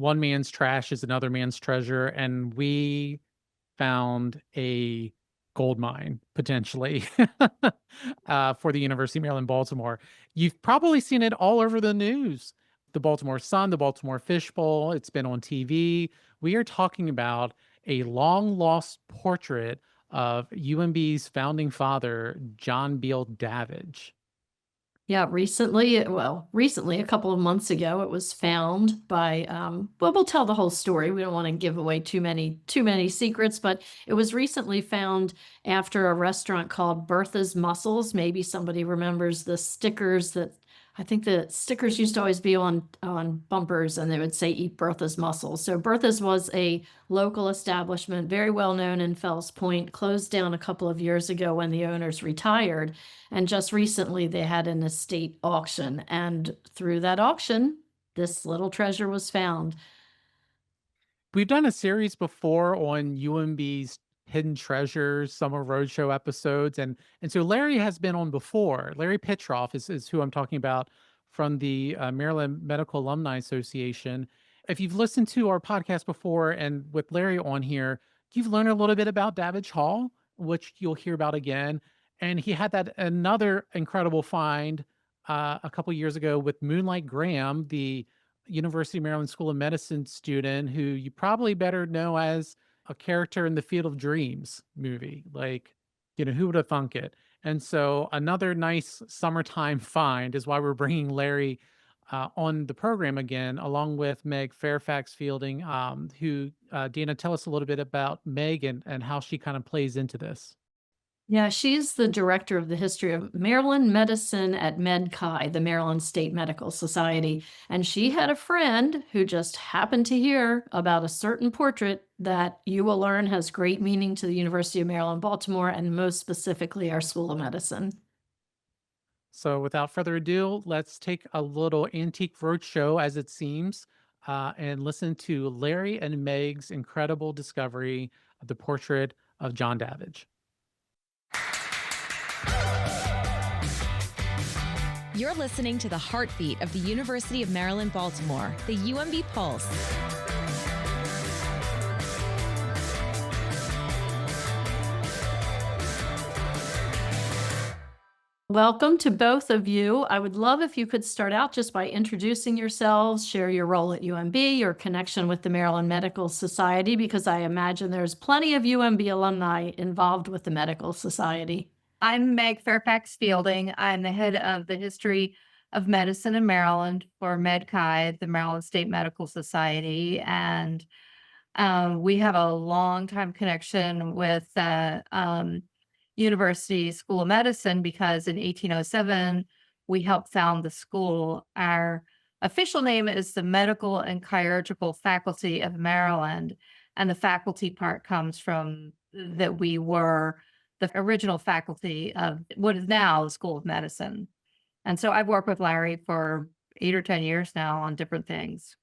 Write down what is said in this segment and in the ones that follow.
one man's trash is another man's treasure, and we found a gold mine potentially for the University of Maryland, Baltimore. You've probably seen it all over the news. The Baltimore Sun, the Baltimore Fishbowl, it's been on TV. We are talking about a long lost portrait of UMB's founding father, John Beale Davidge. Yeah, recently, a couple of months ago, it was found by, we'll tell the whole story. We don't want to give away too many secrets, but it was recently found after a restaurant called Bertha's Mussels. Maybe somebody remembers the stickers that I think the stickers used to always be on bumpers, and they would say "Eat Bertha's Mussels." So Bertha's was a local establishment, very well known in Fells Point, closed down a couple of years ago when the owners retired. And just recently, they had an estate auction. And through that auction, this little treasure was found. We've done a series before on UMB's hidden treasures, summer roadshow episodes, and so Larry has been on before. Larry Pitrof is who I'm talking about from the Maryland Medical Alumni Association. If you've listened to our podcast before and with Larry on here, you've learned a little bit about Davidge Hall, which you'll hear about again. And he had that another incredible find a couple years ago with Moonlight Graham, the University of Maryland School of Medicine student who you probably better know as a character in the Field of Dreams movie. Like, who would have thunk it? And so another nice summertime find is why we're bringing Larry on the program again, along with Meg Fairfax Fielding, who, Dana, tell us a little bit about Meg and how she kind of plays into this. Yeah, she's the director of the history of Maryland medicine at MedChi, the Maryland State Medical Society. And she had a friend who just happened to hear about a certain portrait that you will learn has great meaning to the University of Maryland, Baltimore, and most specifically our School of Medicine. So without further ado, let's take a little antique roadshow, as it seems, and listen to Larry and Meg's incredible discovery of the portrait of John Davidge. You're listening to the heartbeat of the University of Maryland, Baltimore, the UMB Pulse. Welcome to both of you. I would love if you could start out just by introducing yourselves, share your role at UMB, your connection with the Maryland Medical Society, because I imagine there's plenty of UMB alumni involved with the Medical Society. I'm Meg Fairfax Fielding. I'm the head of the History of Medicine in Maryland for MedChi, the Maryland State Medical Society. And we have a long-time connection with the University School of Medicine because in 1807, we helped found the school. Our official name is the Medical and Chirurgical Faculty of Maryland. And the faculty part comes from that we were the original faculty of what is now the School of Medicine. And so I've worked with Larry for 8 or 10 years now on different things.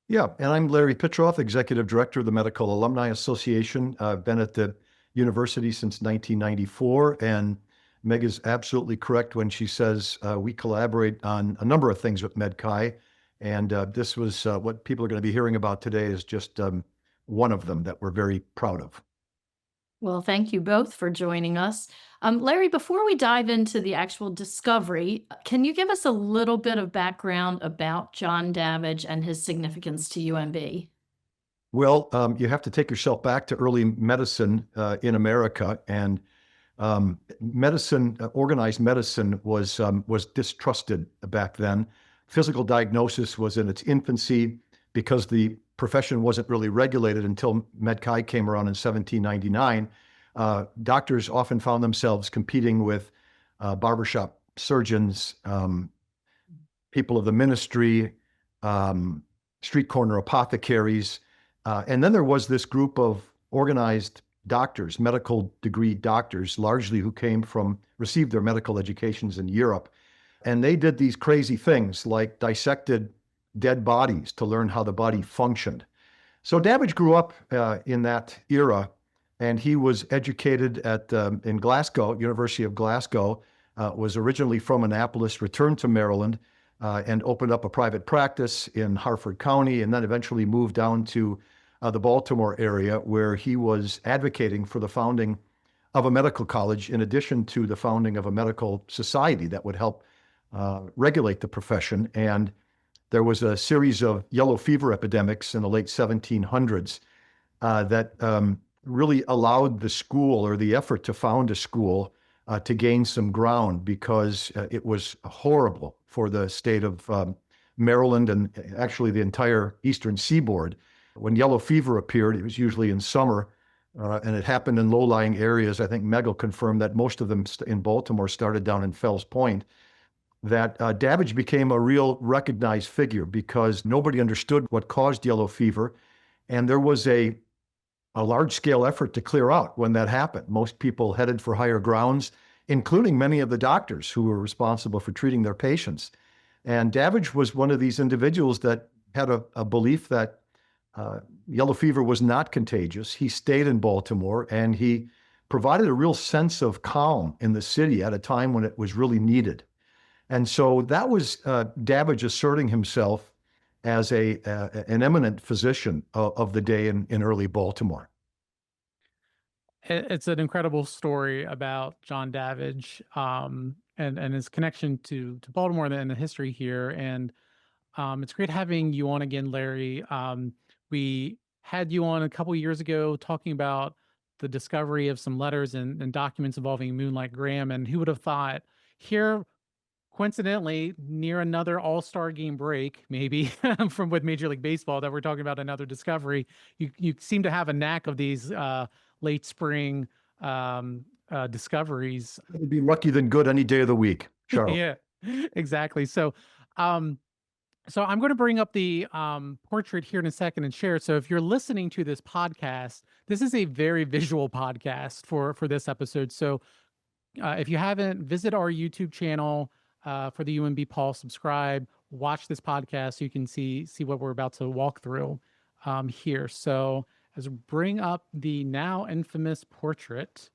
Yeah, and I'm Larry Pitrof, Executive Director of the Medical Alumni Association. I've been at the university since 1994, and Meg is absolutely correct when she says we collaborate on a number of things with MedChi, and this was what people are going to be hearing about today is just one of them that we're very proud of. Well, thank you both for joining us. Larry, before we dive into the actual discovery, can you give us a little bit of background about John Davidge and his significance to UMB? Well, you have to take yourself back to early medicine in America, and organized medicine was distrusted back then. Physical diagnosis was in its infancy because the profession wasn't really regulated until MedChi came around in 1799. Doctors often found themselves competing with barbershop surgeons, people of the ministry, street corner apothecaries. And then there was this group of organized doctors, medical degree doctors, largely who received their medical educations in Europe. And they did these crazy things like dissected dead bodies to learn how the body functioned. So Davidge grew up in that era, and he was educated in Glasgow, University of Glasgow, was originally from Annapolis, returned to Maryland, and opened up a private practice in Harford County, and then eventually moved down to the Baltimore area, where he was advocating for the founding of a medical college, in addition to the founding of a medical society that would help regulate the profession. And there was a series of yellow fever epidemics in the late 1700s that really allowed the school, or the effort to found a school, to gain some ground, because it was horrible for the state of Maryland, and actually the entire eastern seaboard. When yellow fever appeared, it was usually in summer, and it happened in low-lying areas. I think Meg will confirm that most of them in Baltimore started down in Fells Point. That Davidge became a real recognized figure, because nobody understood what caused yellow fever, and there was a large-scale effort to clear out when that happened. Most people headed for higher grounds, including many of the doctors who were responsible for treating their patients. And Davidge was one of these individuals that had a belief that yellow fever was not contagious. He stayed in Baltimore, and he provided a real sense of calm in the city at a time when it was really needed. And so that was Davidge asserting himself as an eminent physician of the day in early Baltimore. It's an incredible story about John Davidge, and his connection to Baltimore and the history here. And it's great having you on again, Larry. We had you on a couple years ago talking about the discovery of some letters and documents involving Moonlight Graham, and who would have thought here, coincidentally, near another All-Star game break, maybe from with Major League Baseball, that we're talking about another discovery. You seem to have a knack of these late spring discoveries. You'd be lucky than good any day of the week, Charles. Yeah, exactly. So, so I'm going to bring up the portrait here in a second and share it. So if you're listening to this podcast, this is a very visual podcast for this episode. So if you haven't, visit our YouTube channel for the UMB Pulse, subscribe, watch this podcast so you can see what we're about to walk through here. So as we bring up the now infamous portrait,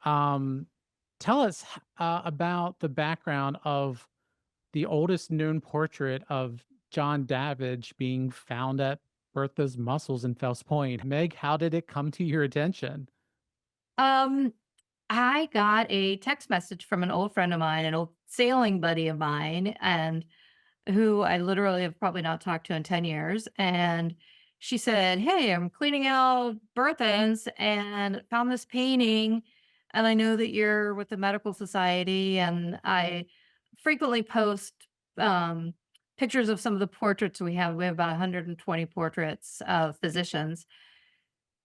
tell us about the background of the oldest known portrait of John Davidge being found at Bertha's Mussels in Fells Point. Meg, how did it come to your attention? I got a text message from an old friend of mine, an old sailing buddy of mine, and who I literally have probably not talked to in 10 years. And she said, "Hey, I'm cleaning out Bertha's and found this painting. And I know that you're with the Medical Society, and I frequently post pictures of some of the portraits we have. We have about 120 portraits of physicians."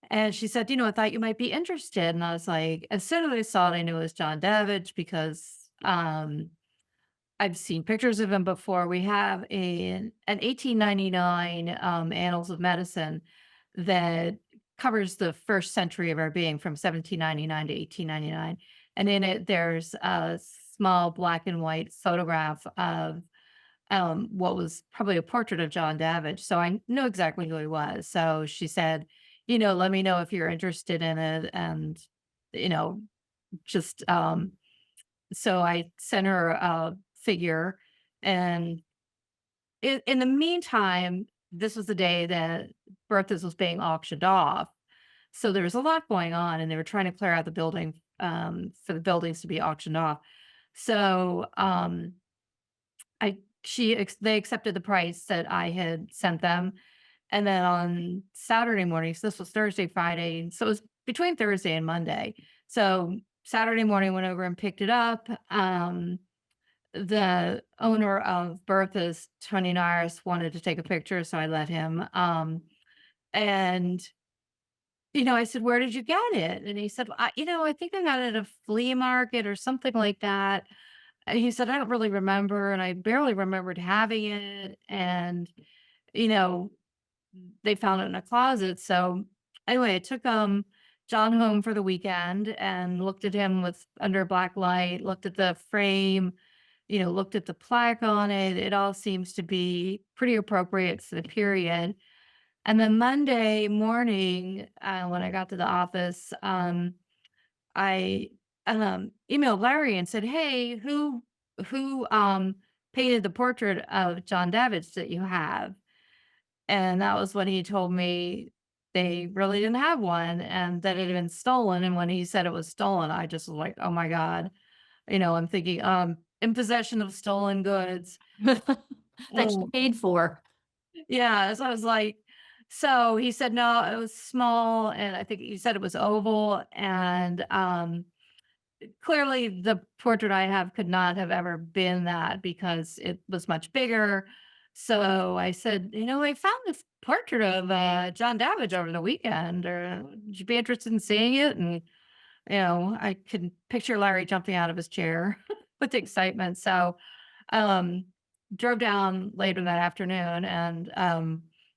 And she said, "I thought you might be interested." And I was like, as soon as I saw it, I knew it was John Davidge, because I've seen pictures of him before. We have an 1899 Annals of Medicine that covers the first century of our being, from 1799 to 1899. And in it, there's a small black and white photograph of what was probably a portrait of John Davidge. So I know exactly who he was. So she said, "Let me know if you're interested in it." And, just, so I sent her a figure. And in the meantime, this was the day that Bertha's was being auctioned off. So there was a lot going on, and they were trying to clear out the building for the buildings to be auctioned off. So they accepted the price that I had sent them. And then on Saturday morning, so this was Thursday, Friday, so it was between Thursday and Monday. So Saturday morning, went over and picked it up. The owner of Bertha's, Tony Naris, wanted to take a picture, so I let him. And I said, "Where did you get it?" And he said, "Well, I think I got it at a flea market or something like that." And he said, "I don't really remember, and I barely remembered having it." And you know, they found it in a closet. So anyway, I took John home for the weekend and looked at him with under black light, looked at the frame, looked at the plaque on it. It all seems to be pretty appropriate for the period. And then Monday morning, when I got to the office, I emailed Larry and said, "Hey, who painted the portrait of John Davidge that you have. And that was when he told me they really didn't have one and that it had been stolen. And when he said it was stolen, I just was like, oh my God. I'm thinking, in possession of stolen goods. That you Um, paid for. yeah. So I was like, so he said, no, it was small. And I think he said it was oval. And clearly the portrait I have could not have ever been that because it was much bigger. So I said, I found this portrait of John Davidge over the weekend. Or would you be interested in seeing it? And I could picture Larry jumping out of his chair with excitement. So um drove down later that afternoon, and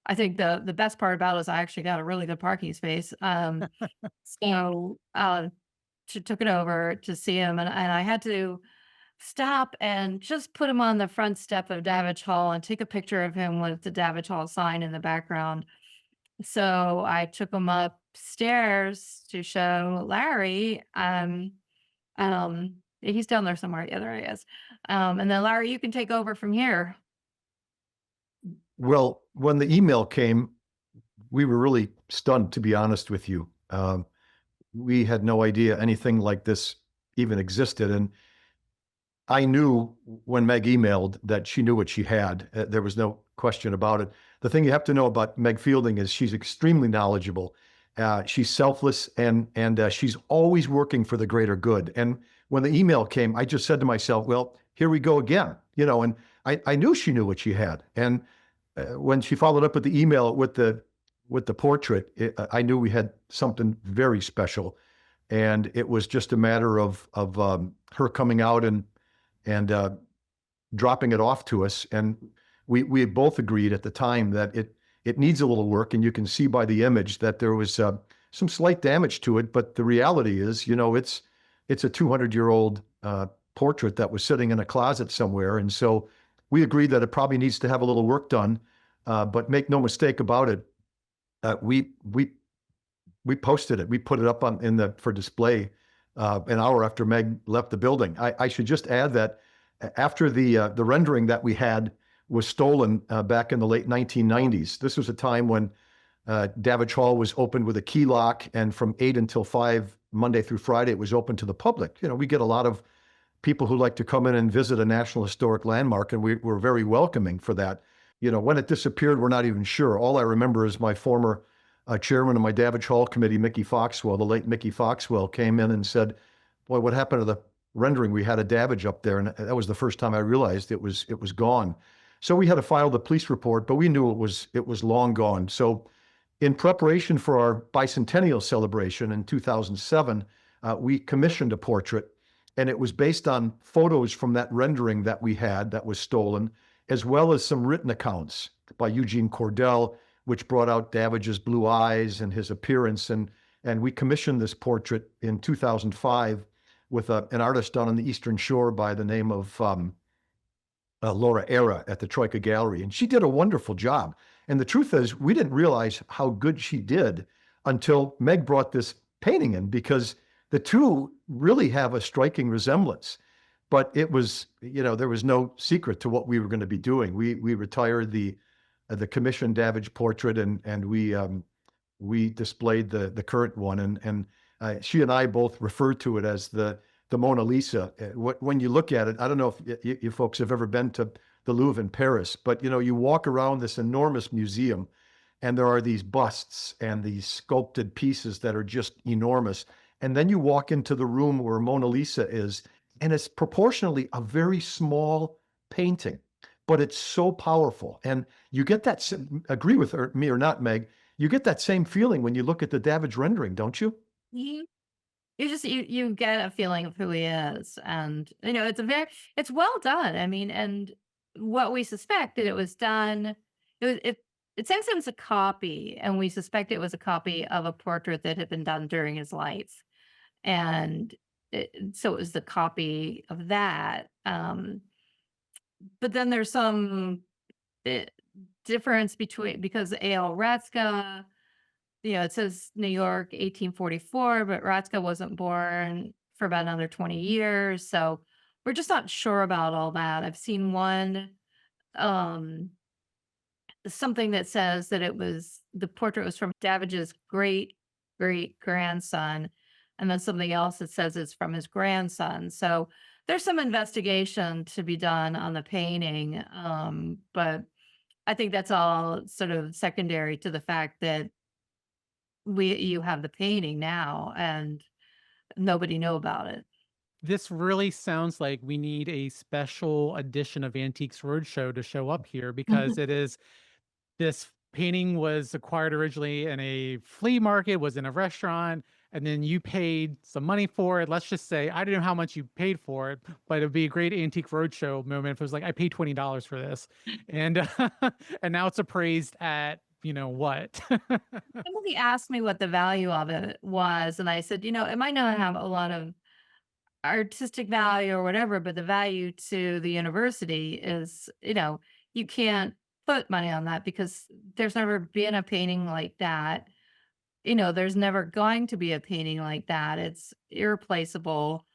I think the best part about it is I actually got a really good parking space. So she took it over to see him, and I had to stop and just put him on the front step of Davidge Hall and take a picture of him with the Davidge Hall sign in the background. So I took him upstairs to show Larry. He's down there somewhere. Yeah, there he is. And then Larry, you can take over from here. Well, when the email came, we were really stunned, to be honest with you. We had no idea anything like this even existed. And I knew when Meg emailed that she knew what she had. There was no question about it. The thing you have to know about Meg Fielding is she's extremely knowledgeable. She's selfless, and she's always working for the greater good. And when the email came, I just said to myself, well, here we go again, and I knew she knew what she had. And when she followed up with the email with the portrait, I knew we had something very special. And it was just a matter of her coming out and dropping it off to us. And we had both agreed at the time that it needs a little work. And you can see by the image that there was some slight damage to it. But the reality is, it's a 200-year-old portrait that was sitting in a closet somewhere. And so we agreed that it probably needs to have a little work done. But make no mistake about it, we posted it. We put it up for display an hour after Meg left the building. I should just add that after the rendering that we had was stolen back in the late 1990s, this was a time when Davidge Hall was opened with a key lock, and from 8 until 5, Monday through Friday, it was open to the public. We get a lot of people who like to come in and visit a National Historic Landmark, and we're very welcoming for that. When it disappeared, we're not even sure. All I remember is my former chairman of my Davidge Hall committee, Mickey Foxwell, the late Mickey Foxwell, came in and said, boy, what happened to the rendering? We had a Davidge up there. And that was the first time I realized it was gone. So we had to file the police report, but we knew it was long gone. So in preparation for our bicentennial celebration in 2007, we commissioned a portrait, and it was based on photos from that rendering that we had that was stolen, as well as some written accounts by Eugene Cordell, which brought out Davidge's blue eyes and his appearance. And we commissioned this portrait in 2005 with an artist down on the Eastern Shore by the name of Laura Era at the Troika Gallery. And she did a wonderful job. And the truth is, we didn't realize how good she did until Meg brought this painting in, because the two really have a striking resemblance. But it was, there was no secret to what we were going to be doing. We retired the commissioned Davidge portrait, and we displayed the current one. And she and I both refer to it as the Mona Lisa. When you look at it, I don't know if you folks have ever been to the Louvre in Paris, but you walk around this enormous museum, and there are these busts and these sculpted pieces that are just enormous. And then you walk into the room where Mona Lisa is, and it's proportionally a very small painting, but it's so powerful. And you get that, agree with me or not, Meg, you get that same feeling when you look at the Davidge rendering, don't you? You you get a feeling of who he is, and it's well done. I mean, and what we suspect that it was done, it says it was a copy, and we suspect it was a copy of a portrait that had been done during his life, and so it was the copy of that. But then there's some difference because A.L. Ratzka, it says New York 1844, but Ratzka wasn't born for about another 20 years. So we're just not sure about all that. I've seen one, um, something that says that the portrait was from Davidge's great grandson, and then something else that says it's from his grandson. So there's some investigation to be done on the painting. But I think that's all sort of secondary to the fact that you have the painting now and nobody knew about it. This really sounds like we need a special edition of Antiques Roadshow to show up here because it is this painting was acquired originally in a flea market, was in a restaurant, and then you paid some money for it. Let's just say, I don't know how much you paid for it, but it'd be a great Antique Roadshow moment if it was like, I paid $20 for this. And and now it's appraised at, you know what? Somebody asked me what the value of it was, and I said, it might not have a lot of artistic value or whatever, but the value to the university is, you can't put money on that because there's never been a painting like that. There's never going to be a painting like that. It's irreplaceable.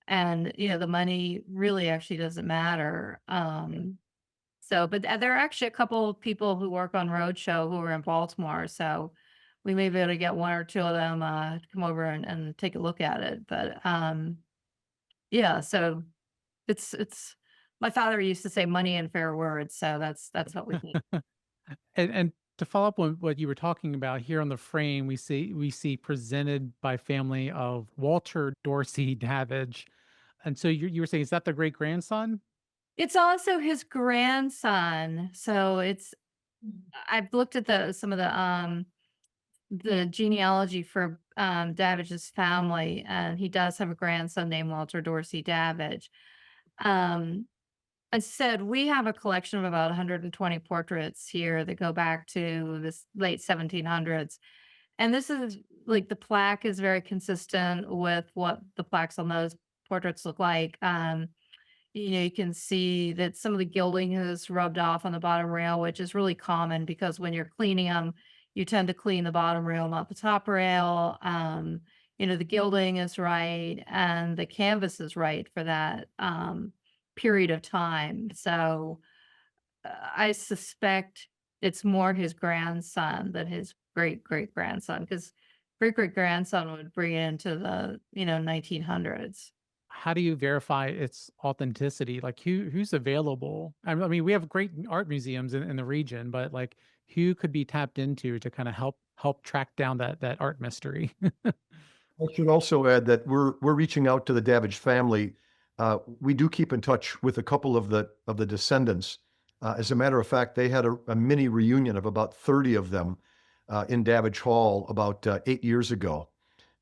And, the money really actually doesn't matter. But there are actually a couple of people who work on Roadshow who are in Baltimore. So we may be able to get one or two of them to come over and take a look at it. But yeah, so it's my father used to say money and fair words. So that's what we need. And to follow up on what you were talking about here on the frame, we see presented by family of Walter Dorsey Davidge. And so you were saying, is that the great grandson? It's also his grandson. So I've looked at some of the genealogy for Davidge's family, and he does have a grandson named Walter Dorsey Davidge. Um, I said we have a collection of about 120 portraits here that go back to this late 1700s. And this is like the plaque is very consistent with what the plaques on those portraits look like. You can see that some of the gilding has rubbed off on the bottom rail, which is really common because when you're cleaning them, you tend to clean the bottom rail, not the top rail. The gilding is right and the canvas is right for that period of time. So I suspect it's more his grandson than his great grandson because great grandson would bring it into the 1900s. How do you verify its authenticity? Like who's available? I mean, we have great art museums in the region, but like who could be tapped into to kind of help track down that art mystery? I should also add that we're reaching out to the Davidge family. We do keep in touch with a couple of the descendants. As a matter of fact, they had a mini reunion of about 30 of them in Davidge Hall about 8 years ago.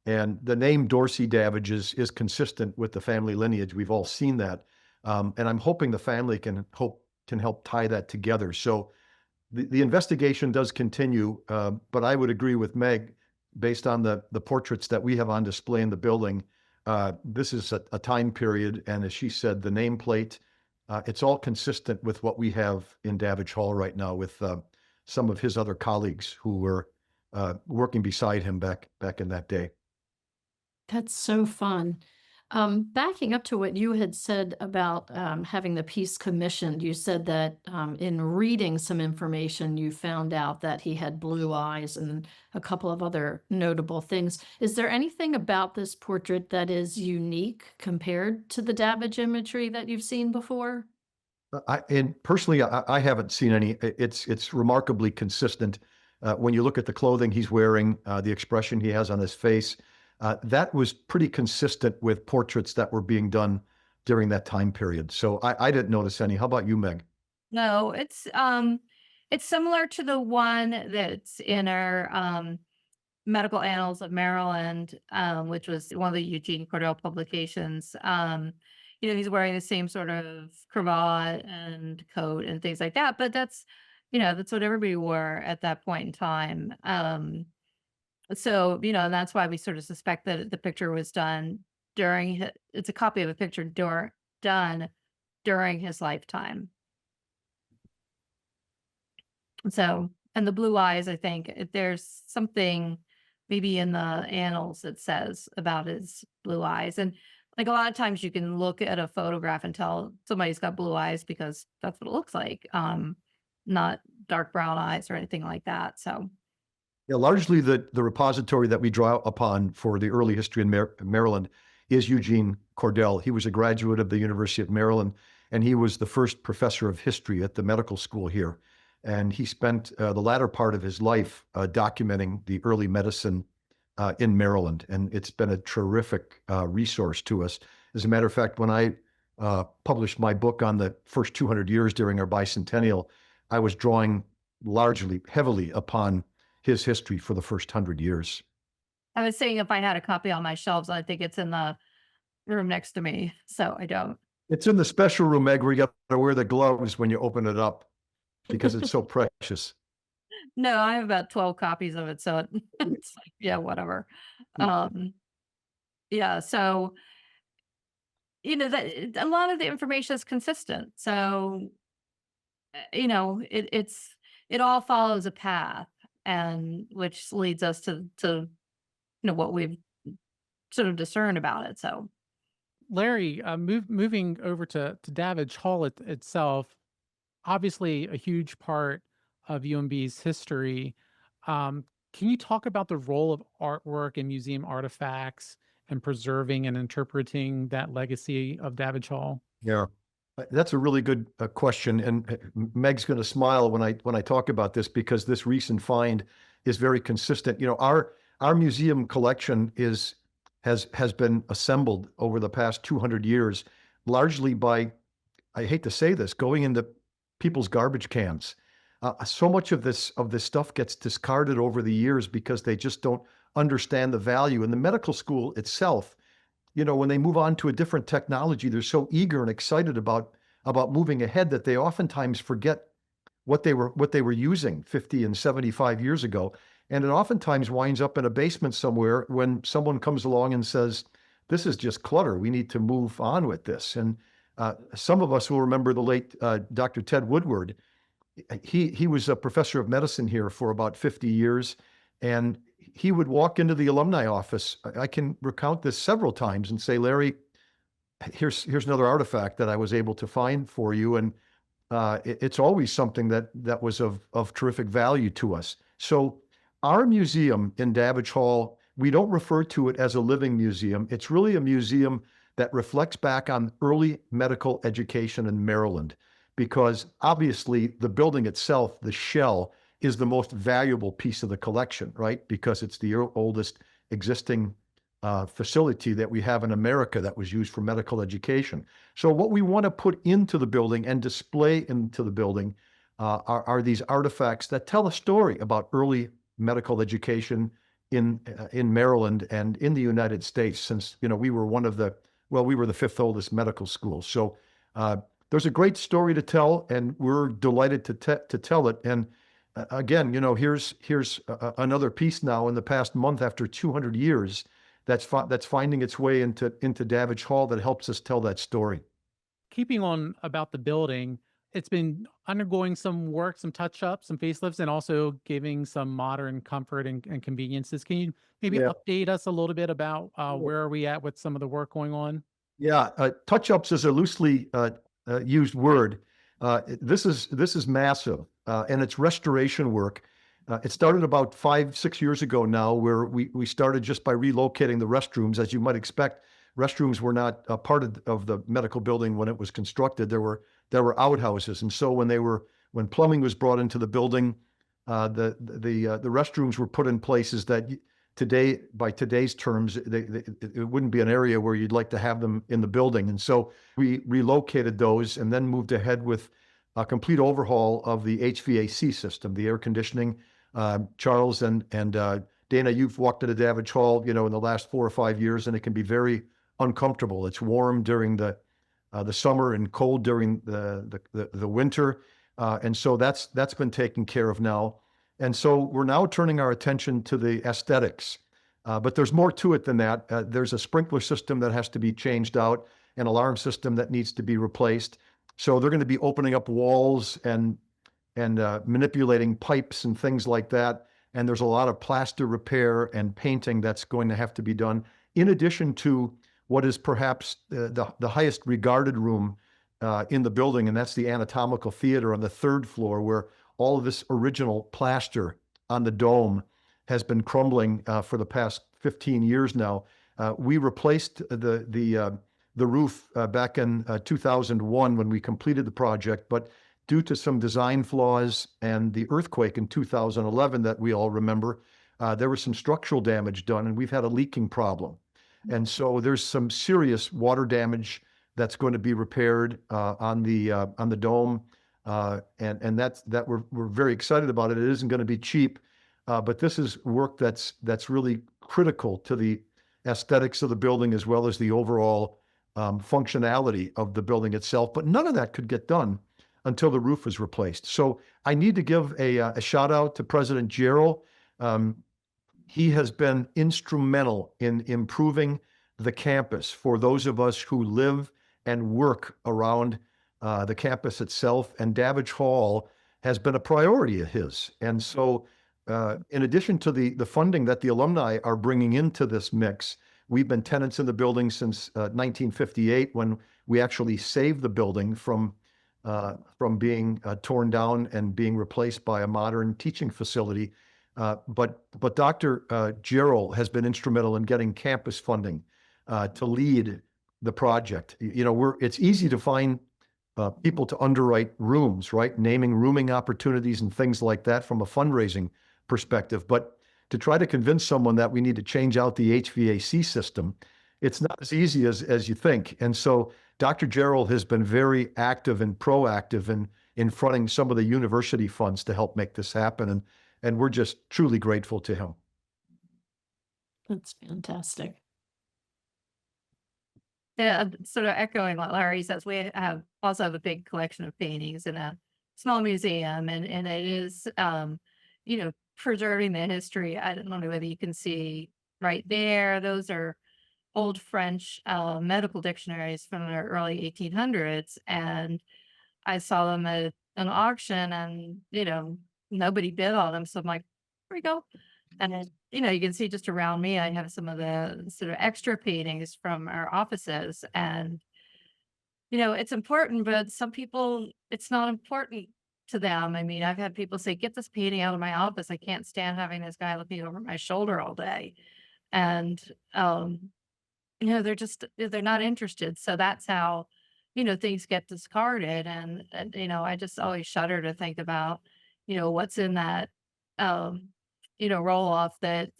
And the name Dorsey Davidge is consistent with the family lineage. We've all seen that. And I'm hoping the family can help tie that together. So the investigation does continue, but I would agree with Meg, based on the portraits that we have on display in the building. This is a time period, and as she said, the nameplate, it's all consistent with what we have in Davidge Hall right now with some of his other colleagues who were working beside him back in that day. That's so fun. Backing up to what you had said about having the piece commissioned, you said that in reading some information, you found out that he had blue eyes and a couple of other notable things. Is there anything about this portrait that is unique compared to the Davidge imagery that you've seen before? Personally, I haven't seen any. It's remarkably consistent. When you look at the clothing he's wearing, the expression he has on his face, that was pretty consistent with portraits that were being done during that time period. So I didn't notice any. How about you, Meg? No, it's similar to the one that's in our Medical Annals of Maryland, which was one of the Eugene Cordell publications. He's wearing the same sort of cravat and coat and things like that. But that's what everybody wore at that point in time. So, and that's why we sort of suspect that the picture was done it's a copy of a picture done during his lifetime. So, and the blue eyes, I think there's something maybe in the annals that says about his blue eyes. And like a lot of times you can look at a photograph and tell somebody's got blue eyes because that's what it looks like. Not dark brown eyes or anything like that. So Yeah, largely the repository that we draw upon for the early history in Maryland is Eugene Cordell. He was a graduate of the University of Maryland, and he was the first professor of history at the medical school here. And he spent the latter part of his life documenting the early medicine in Maryland. And it's been a terrific resource to us. As a matter of fact, when I published my book on the first 200 years during our bicentennial, I was drawing largely, heavily upon his history for the first 100 years. I was saying if I had a copy on my shelves, I think it's in the room next to me. So I don't. It's in the special room, Meg, where you got to wear the gloves when you open it up because it's so precious. No, I have about 12 copies of it. So it's like, yeah, whatever. Um, yeah. So, that a lot of the information is consistent. So, it all follows a path, and which leads us to what we've sort of discerned about it. So Larry, moving over to Davidge Hall itself, obviously a huge part of UMB's history. Can you talk about the role of artwork and museum artifacts and preserving and interpreting that legacy of Davidge Hall? Yeah, that's a really good question, and Meg's going to smile when I talk about this because this recent find is very consistent. Our museum collection has been assembled over the past 200 years, largely by, I hate to say this, going into people's garbage cans. So much of this stuff gets discarded over the years because they just don't understand the value. And the medical school itself, when they move on to a different technology, they're so eager and excited about moving ahead that they oftentimes forget what they were using 50 and 75 years ago. And it oftentimes winds up in a basement somewhere when someone comes along and says, this is just clutter. We need to move on with this. And some of us will remember the late Dr. Ted Woodward. He was a professor of medicine here for about 50 years. And he would walk into the alumni office. I can recount this several times and say, Larry, here's another artifact that I was able to find for you. And it's always something that was of terrific value to us. So our museum in Davidge Hall, we don't refer to it as a living museum. It's really a museum that reflects back on early medical education in Maryland, because obviously the building itself, the Schelle, is the most valuable piece of the collection, right? Because it's the oldest existing facility that we have in America that was used for medical education. So what we want to put into the building and display into the building are these artifacts that tell a story about early medical education in Maryland and in the United States, since we were we were the fifth oldest medical school. So there's a great story to tell, and we're delighted to tell it. And again, here's another piece now in the past month after 200 years that's finding its way into Davidge Hall that helps us tell that story. Keeping on about the building, it's been undergoing some work, some touch-ups, some facelifts, and also giving some modern comfort and conveniences. Can you maybe update us a little bit about where are we at with some of the work going on? Yeah, touch-ups is a loosely used word. This is massive, and it's restoration work. It started about 5-6 years ago now, where we started just by relocating the restrooms. As you might expect, restrooms were not a part of the medical building when it was constructed. There were outhouses, and so when plumbing was brought into the building, the restrooms were put in places that today, by today's terms, it wouldn't be an area where you'd like to have them in the building. And so we relocated those and then moved ahead with a complete overhaul of the HVAC system, the air conditioning. Charles and Dana, you've walked into Davidge Hall, in the last 4 or 5 years, and it can be very uncomfortable. It's warm during the summer and cold during the winter, and so that's been taken care of now. And so we're now turning our attention to the aesthetics, but there's more to it than that. There's a sprinkler system that has to be changed out, an alarm system that needs to be replaced. So they're going to be opening up walls and manipulating pipes and things like that. And there's a lot of plaster repair and painting that's going to have to be done, in addition to what is perhaps the highest regarded room in the building, and that's the anatomical theater on the 3rd floor, where all of this original plaster on the dome has been crumbling for the past 15 years now. We replaced the roof back in 2001 when we completed the project, but due to some design flaws and the earthquake in 2011 that we all remember, there was some structural damage done, and we've had a leaking problem. And so there's some serious water damage that's going to be repaired on the dome, and that we're very excited about it. It isn't going to be cheap, but this is work that's really critical to the aesthetics of the building as well as the overall functionality of the building itself. But none of that could get done until the roof was replaced. So I need to give a shout out to President Schelle. He has been instrumental in improving the campus for those of us who live and work around the campus itself. And Davidge Hall has been a priority of his. And so in addition to the funding that the alumni are bringing into this mix, we've been tenants in the building since 1958, when we actually saved the building from being torn down and being replaced by a modern teaching facility. But Dr. Schelle has been instrumental in getting campus funding to lead the project. It's easy to find people to underwrite rooms, right? Naming rooming opportunities and things like that from a fundraising perspective. But to try to convince someone that we need to change out the HVAC system, it's not as easy as you think. And so Dr. Schelle has been very active and proactive in fronting some of the university funds to help make this happen. And we're just truly grateful to him. That's fantastic. Yeah, sort of echoing what Larry says, we also have a big collection of paintings in a small museum, and it is, preserving the history. I don't know whether you can see right there. Those are old French medical dictionaries from the early 1800s, and I saw them at an auction, and nobody bid on them. So I'm like, here we go. And then, you can see just around me, I have some of the sort of extra paintings from our offices. And, it's important, but some people, it's not important to them. I mean, I've had people say, get this painting out of my office. I can't stand having this guy looking over my shoulder all day. And, they're not interested. So that's how, things get discarded. And I just always shudder to think about, what's in that, roll off that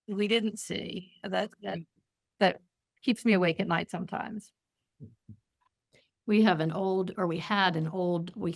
we didn't see, that keeps me awake at night sometimes. We had an old,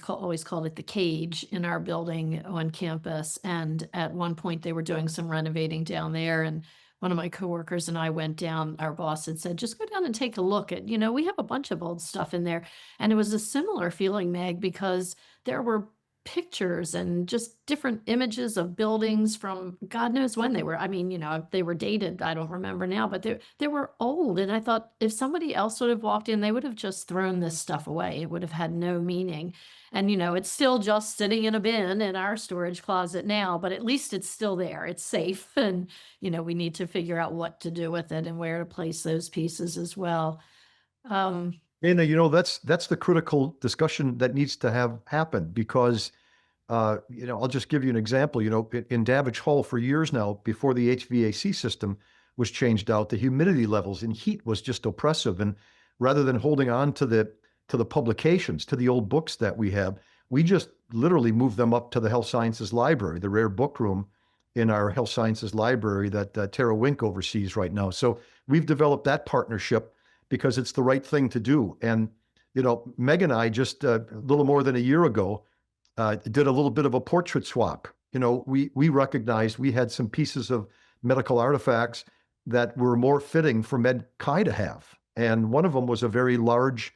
always called it the cage in our building on campus. And at one point they were doing some renovating down there. And one of my coworkers and I went down, our boss had said, just go down and take a look at, we have a bunch of old stuff in there. And it was a similar feeling, Meg, because there were pictures and just different images of buildings from God knows when they were. I mean, they were dated. I don't remember now, but they were old. And I thought if somebody else would have walked in, they would have just thrown this stuff away. It would have had no meaning. And, it's still just sitting in a bin in our storage closet now, but at least it's still there. It's safe. And, we need to figure out what to do with it and where to place those pieces as well. Dana, that's the critical discussion that needs to have happen because, I'll just give you an example. In Davidge Hall for years now, before the HVAC system was changed out, the humidity levels and heat was just oppressive. And rather than holding on to the publications, to the old books that we have, we just literally moved them up to the Health Sciences Library, the rare book room in our Health Sciences Library that Tara Wink oversees right now. So we've developed that partnership because it's the right thing to do. And, Meg and I just a little more than a year ago did a little bit of a portrait swap. We recognized we had some pieces of medical artifacts that were more fitting for Med Chi to have. And one of them was a very large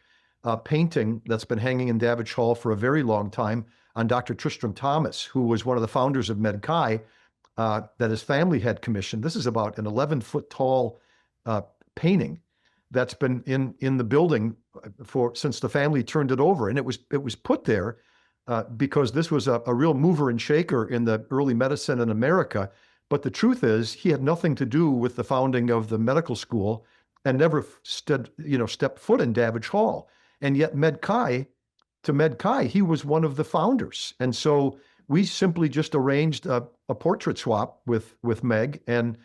painting that's been hanging in Davidge Hall for a very long time on Dr. Tristram Thomas, who was one of the founders of Med Chi that his family had commissioned. This is about an 11-foot tall painting that's been in the building since the family turned it over. And it was put there because this was a real mover and shaker in the early medicine in America. But the truth is, he had nothing to do with the founding of the medical school. and never stepped foot in Davidge Hall. And yet to Med Chi, he was one of the founders. And so we simply just arranged a portrait swap with Meg, and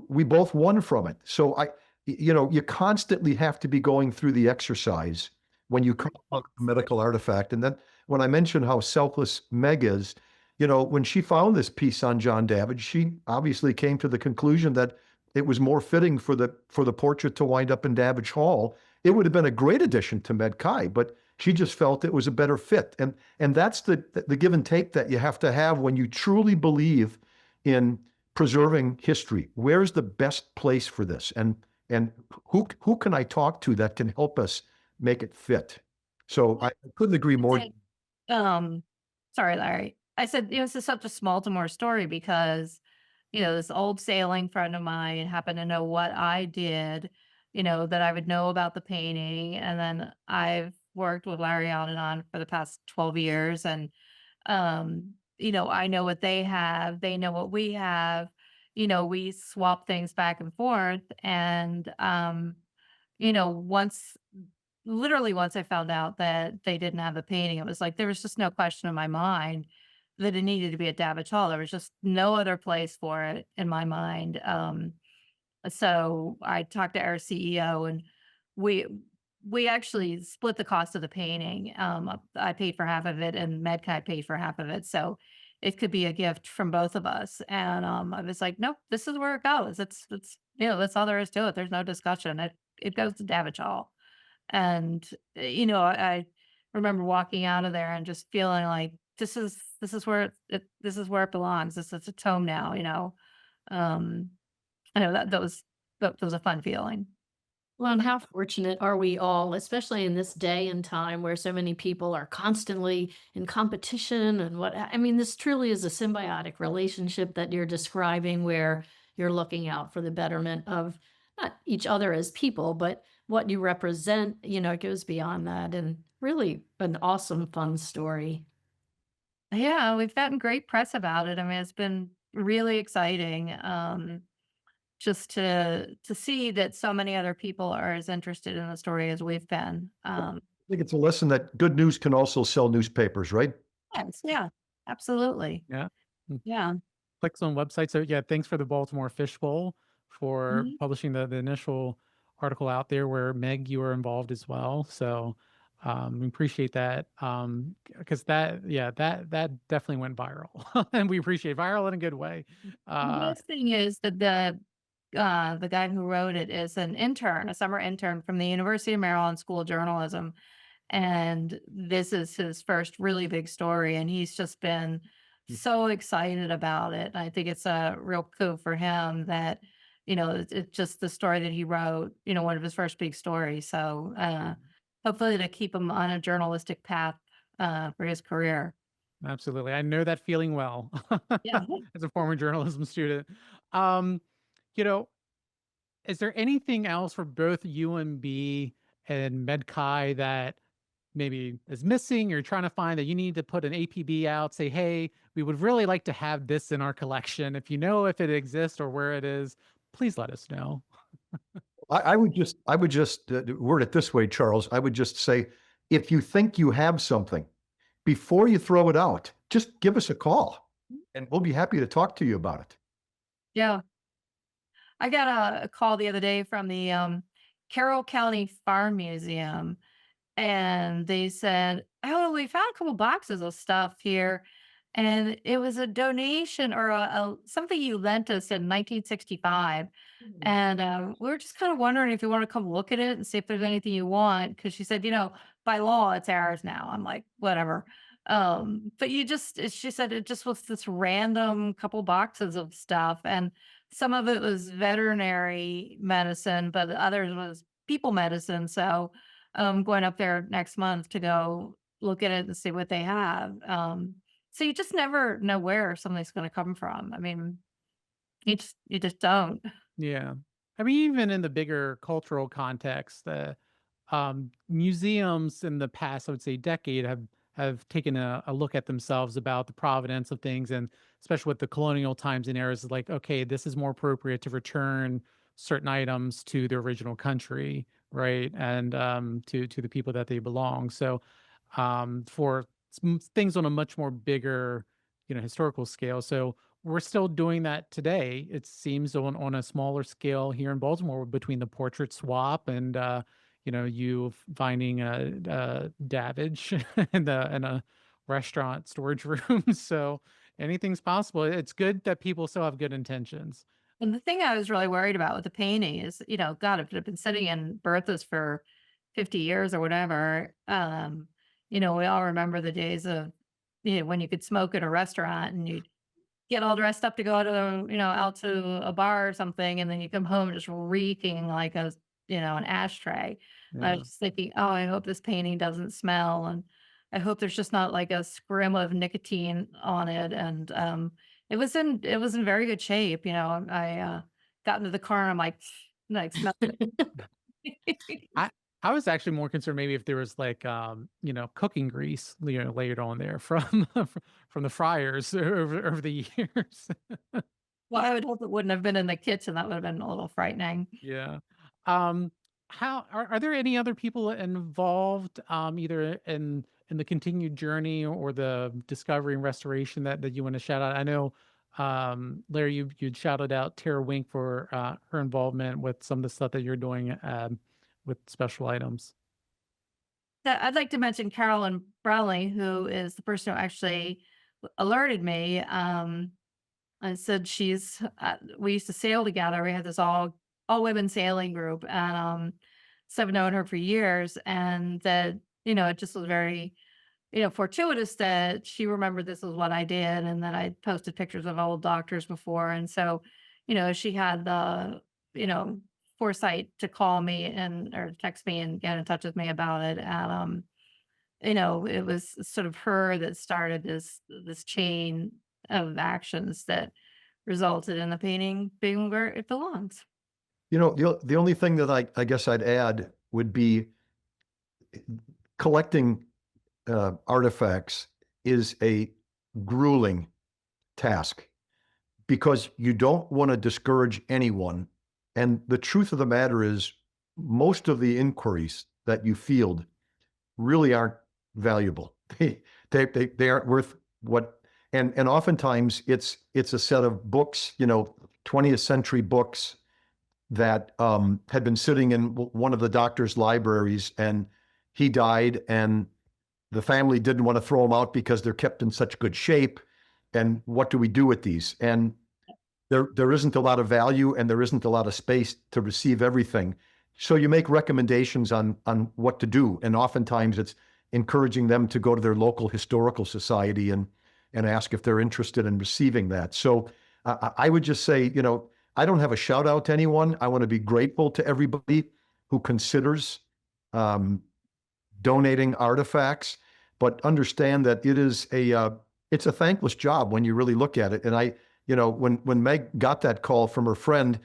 we both won from it. So you constantly have to be going through the exercise when you come up with a medical artifact. And then when I mentioned how selfless Meg is, when she found this piece on John Davidge, she obviously came to the conclusion that it was more fitting for the portrait to wind up in Davidge Hall. It would have been a great addition to Med Chi, but she just felt it was a better fit. And that's the give and take that you have to have when you truly believe in preserving history. Where's the best place for this? And who can I talk to that can help us make it fit? So I couldn't agree more. Sorry, Larry. I said, this is such a Baltimore story because, this old sailing friend of mine happened to know what I did, that I would know about the painting. And then I've worked with Larry on and on for the past 12 years. And, I know what they have. They know what we have. We swap things back and forth. And, literally once I found out that they didn't have the painting, it was like, there was just no question in my mind that it needed to be at Davidge Hall. There was just no other place for it in my mind. So I talked to our CEO, and we actually split the cost of the painting. I paid for half of it and Medkai paid for half of it. So it could be a gift from both of us. And I was like, nope, this is where it goes. It's that's all there is to it. There's no discussion. It goes to Davidge Hall. And I remember walking out of there and just feeling like this is where it belongs. It's its home now. I know that was a fun feeling. Well, and how fortunate are we all, especially in this day and time where so many people are constantly in competition and I mean, this truly is a symbiotic relationship that you're describing where you're looking out for the betterment of not each other as people, but what you represent, it goes beyond that, and really an awesome, fun story. Yeah, we've gotten great press about it. I mean, it's been really exciting. Just to see that so many other people are as interested in the story as we've been. I think it's a lesson that good news can also sell newspapers, right? Yes, yeah, absolutely. Yeah. Yeah. Clicks on websites. So yeah, thanks for the Baltimore Fishbowl for Mhm. publishing the initial article out there where Meg, you were involved as well. So we appreciate that. Because that definitely went viral. And we appreciate viral in a good way. The best thing is that the guy who wrote it is an intern, a summer intern from the University of Maryland School of Journalism. And this is his first really big story. And he's just been so excited about it. I think it's a real coup for him that, it's just the story that he wrote, one of his first big stories. So hopefully to keep him on a journalistic path for his career. Absolutely. I know that feeling well Yeah. as a former journalism student. Um, you know, is there anything else for both UMB and MedChi that maybe is missing or trying to find that you need to put an APB out, say, hey, we would really like to have this in our collection. If you know if it exists or where it is, please let us know. I would just word it this way, Charles. I would just say, if you think you have something, before you throw it out, just give us a call and we'll be happy to talk to you about it. Yeah. I got a call the other day from the Carroll County Farm Museum, and they said, "Oh, we found a couple boxes of stuff here, and it was a donation or something you lent us in 1965." And we were just kind of wondering if you want to come look at it and see if there's anything you want. Because she said, by law, it's ours now. I'm like, whatever. But she said it just was this random couple boxes of stuff. And some of it was veterinary medicine, but the others was people medicine. So going up there next month to go look at it and see what they have. So you just never know where something's going to come from. I mean, you just don't. Yeah. I mean, even in the bigger cultural context, the museums in the past, I would say decade have taken a look at themselves about the provenance of things, and especially with the colonial times and eras, like, okay, this is more appropriate to return certain items to the original country, right? And to the people that they belong. So for things on a much more bigger, historical scale. So we're still doing that today. It seems on a smaller scale here in Baltimore between the portrait swap and you finding a Davidge in a restaurant storage room. So anything's possible. It's good that people still have good intentions. And the thing I was really worried about with the painting is, God, if it had been sitting in Bertha's for 50 years or whatever, we all remember the days of, when you could smoke at a restaurant and you'd get all dressed up to go to, out to a bar or something. And then you come home just reeking like an ashtray. And I Yeah. was just thinking, oh, I hope this painting doesn't smell. And I hope there's just not like a scrim of nicotine on it. And, it was in very good shape. I got into the car and I'm like smell it. I I was actually more concerned maybe if there was like cooking grease layered on there from from the fryers over the years. Well, I would hope it wouldn't have been in the kitchen. That would have been a little frightening. Yeah. Um, how are there any other people involved, either in the continued journey or the discovery and restoration that you want to shout out? I know, Larry, you'd shouted out Tara Wink for her involvement with some of the stuff that you're doing with special items. I'd like to mention Carolyn Brownlee, who is the person who actually alerted me. And said we used to sail together. We had this all women sailing group, and so I've known her for years, and that it just was very fortuitous that she remembered this was what I did, and that I posted pictures of old doctors before, and so she had the foresight to call me and or text me and get in touch with me about it, and it was sort of her that started this chain of actions that resulted in the painting being where it belongs. The only thing that I guess I'd add would be collecting artifacts is a grueling task because you don't want to discourage anyone. And the truth of the matter is, most of the inquiries that you field really aren't valuable. They aren't worth what, and oftentimes it's a set of books, 20th century books that had been sitting in one of the doctor's libraries, and he died, and the family didn't want to throw them out because they're kept in such good shape. And what do we do with these? And there isn't a lot of value, and there isn't a lot of space to receive everything. So you make recommendations on what to do, and oftentimes it's encouraging them to go to their local historical society and ask if they're interested in receiving that. So I would just say, I don't have a shout out to anyone. I want to be grateful to everybody who considers donating artifacts, but understand that it's a thankless job when you really look at it. And when Meg got that call from her friend,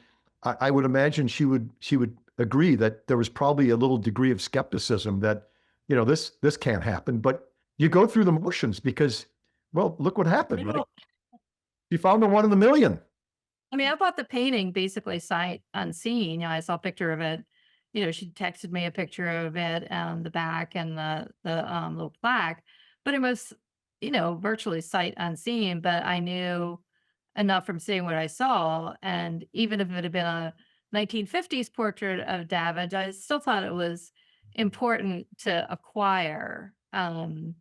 I would imagine she would agree that there was probably a little degree of skepticism that, this can't happen. But you go through the motions because, well, look what happened, right? You found a one in a million. I mean, I bought the painting basically sight unseen. I saw a picture of it. She texted me a picture of it on the back and the little plaque, but it was, virtually sight unseen. But I knew enough from seeing what I saw, and even if it had been a 1950s portrait of Davidge, I still thought it was important to acquire. And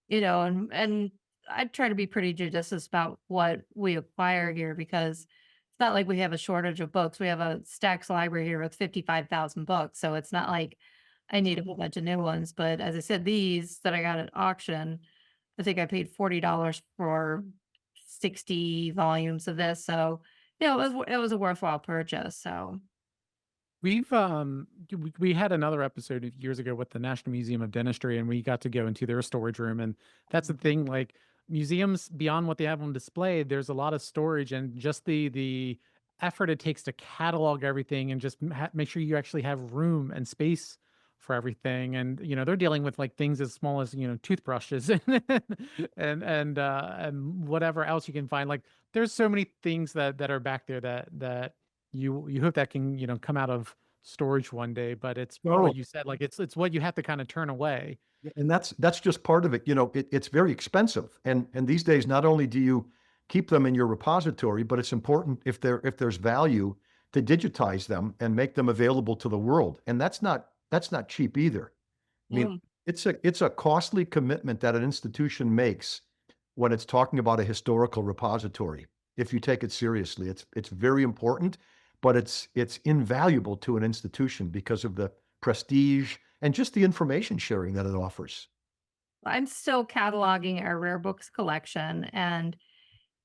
I try to be pretty judicious about what we acquire here because it's not like we have a shortage of books. We have a Stax library here with 55,000 books. So it's not like I need a whole bunch of new ones. But as I said, these that I got at auction, I think I paid $40 for 60 volumes of this. So, it was a worthwhile purchase. So We had another episode years ago with the National Museum of Dentistry, and we got to go into their storage room. And that's the thing, like museums, beyond what they have on display, there's a lot of storage, and just the effort it takes to catalog everything and just make sure you actually have room and space for everything. And they're dealing with like things as small as toothbrushes and whatever else you can find. Like there's so many things that are back there that you hope that can, come out of storage one day, but it's Oh, what you said, like it's what you have to kind of turn away. and that's just part of it. It's very expensive. And these days, not only do you keep them in your repository, but it's important if there's value to digitize them and make them available to the world. And that's not cheap either. I mean, it's a costly commitment that an institution makes when it's talking about a historical repository. If you take it seriously, it's very important, but it's invaluable to an institution because of the prestige and just the information sharing that it offers. I'm still cataloging our rare books collection, and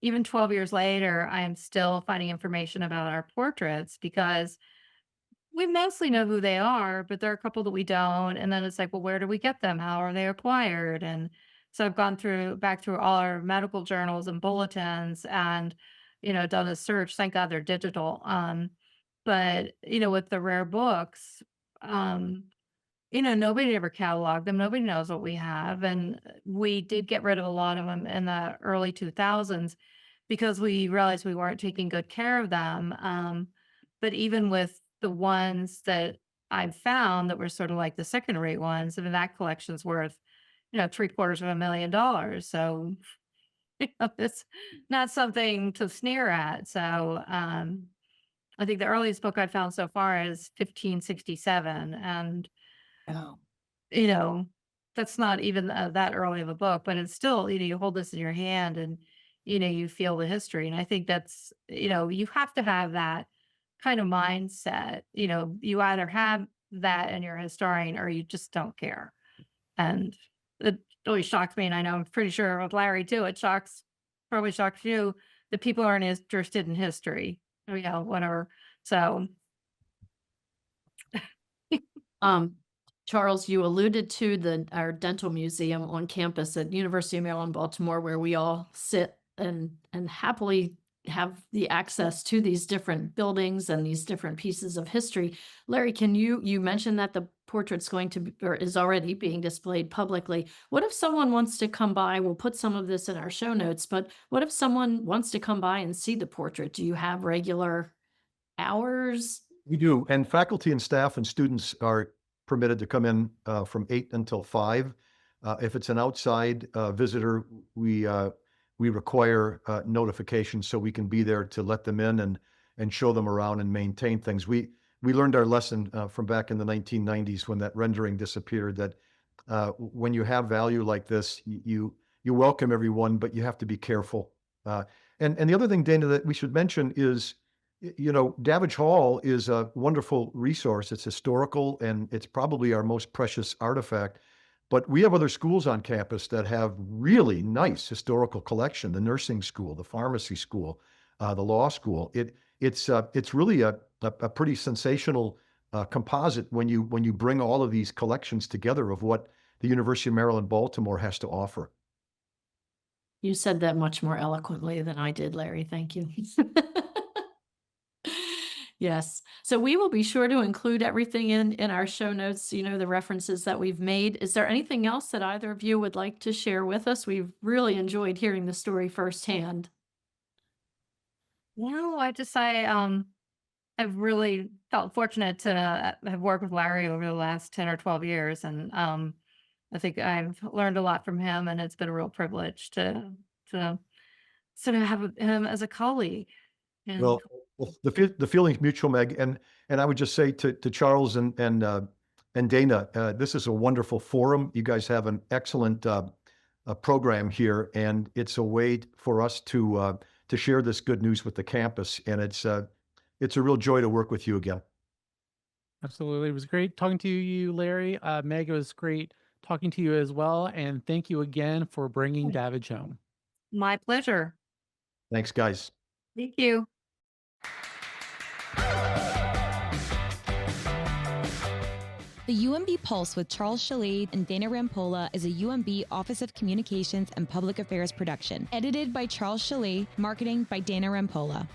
even 12 years later, I am still finding information about our portraits because we mostly know who they are, but there are a couple that we don't. And then it's like, well, where do we get them? How are they acquired? And so I've gone back through all our medical journals and bulletins and, done a search. Thank God they're digital. But, with the rare books, nobody ever cataloged them. Nobody knows what we have. And we did get rid of a lot of them in the early 2000s because we realized we weren't taking good care of them. But even with the ones that I've found that were sort of like the second rate ones, I mean, that collection's worth, $750,000. So, it's not something to sneer at. So, I think the earliest book I found so far is 1567. And, Oh. that's not even that early of a book, but it's still, you hold this in your hand and, you feel the history. And I think that's, you have to have that kind of mindset. You either have that and you're a historian or you just don't care. And it always shocks me. And I know I'm pretty sure with Larry too, probably shocks you that people aren't interested in history. Oh, yeah, whatever. So, Charles, you alluded to our dental museum on campus at University of Maryland, Baltimore, where we all sit and happily have the access to these different buildings and these different pieces of history. Larry, you mentioned that the portrait's going to be, or is already being displayed publicly. What if someone wants to come by? We'll put some of this in our show notes, but what if someone wants to come by and see the portrait? Do you have regular hours? We do. And faculty and staff and students are permitted to come in from 8 until 5. If it's an outside visitor, we require notification so we can be there to let them in and show them around and maintain things. We learned our lesson from back in the 1990s when that rendering disappeared, that when you have value like this, you welcome everyone, but you have to be careful. And the other thing, Dana, that we should mention is, Davidge Hall is a wonderful resource. It's historical and it's probably our most precious artifact. But we have other schools on campus that have really nice historical collection, the nursing school, the pharmacy school, the law school. It's really a pretty sensational composite when you bring all of these collections together of what the University of Maryland, Baltimore has to offer. You said that much more eloquently than I did, Larry. Thank you. Yes. So we will be sure to include everything in our show notes, the references that we've made. Is there anything else that either of you would like to share with us? We've really enjoyed hearing the story firsthand. no, I've really felt fortunate to have worked with Larry over the last 10 or 12 years. And I think I've learned a lot from him, and it's been a real privilege to sort of have him as a colleague. And Well, the feeling's mutual, Meg, and I would just say to Charles and Dana, this is a wonderful forum. You guys have an excellent program here, and it's a way for us to share this good news with the campus. And it's a real joy to work with you again. Absolutely. It was great talking to you, Larry. Meg, it was great talking to you as well. And thank you again for bringing Davidge home. my pleasure. Thanks, guys. Thank you. The UMB Pulse with Charles Schelle and Dana Rampolla is a UMB Office of Communications and Public Affairs production. Edited by Charles Schelle, marketing by Dana Rampolla.